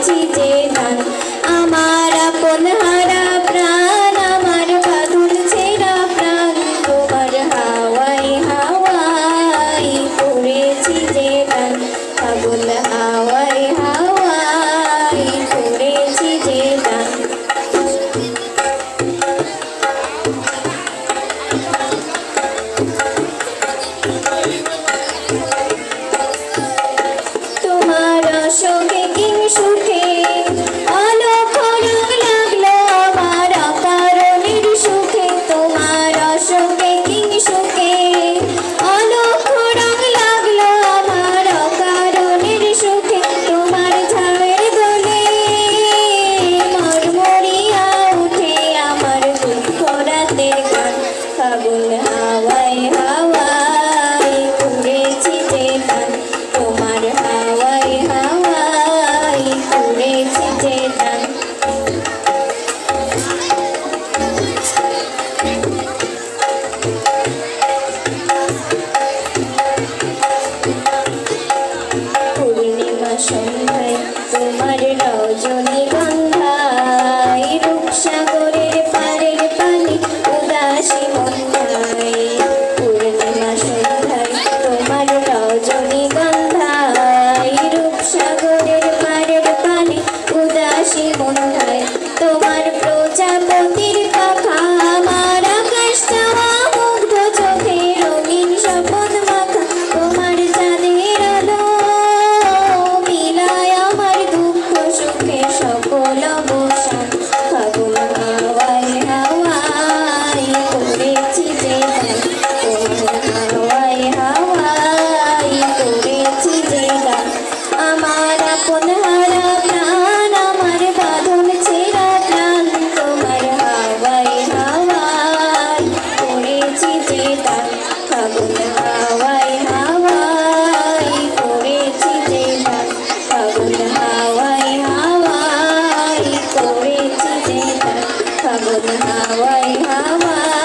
করেছি যে দান আমার আপন হারা প্রাণ আমার বাঁধন ছেঁড়া প্রাণ তোমার হাওয়ায় হাওয়ায় করেছি যে দান ফাগুন হাওয়ায় হাওয়ায় করেছি যে দান তোমার অশোকে কিং সুখে অলোক রং লাগলো আমার অকারণের সুখে তোমার অশোকে কিং সুখে অলোক রং লাগলো আমার অকারণের সুখে তোমার ঝাড়ের দোলে মরমরিয়া উঠে আমার দুঃখ রাতের গান ফাগুন হাওয়ায় হাওয়ায় করেছি যে দান তোমার হাওয়ায় হাওয়ায় করেছি যে দান পূর্ণিমা সন্ধ্যায় তোমার রজনীগন্ধায় রূপসাগরের পাড়ের পানি উদাসী মন্ধায় পূর্ণিমা সন্ধ্যায় তোমার রজনীগন্ধায় রূপসাগরের পাড়ের পানি উদাসী মন্ধায় তোমার প্রজাপতির পাখা আমার আকাশ চাওয়া মুগ্ধ চোখে রঙিন শপথ মাখা তোমার চাঁদের আলো মিলায় আমার দুঃখ সুখে সকল অবসান ফাগুন হাওয়ায় হাওয়ায় করেছি যে দান তোমার হাওয়ায় হাওয়ায় করেছি যে দান আমার আপন হারা প্রাণ আমার বাঁধন ছেঁড়া প্রাণ তোমার হাওয়ায় হাওয়ায় করেছি যে দান ফাগুন হাওয়ায় হাওয়ায় করেছি যে দান ফাগুন হাওয়ায় হাওয়ায় করেছি যে দান ফাগুন হাওয়ায় হাওয়ায়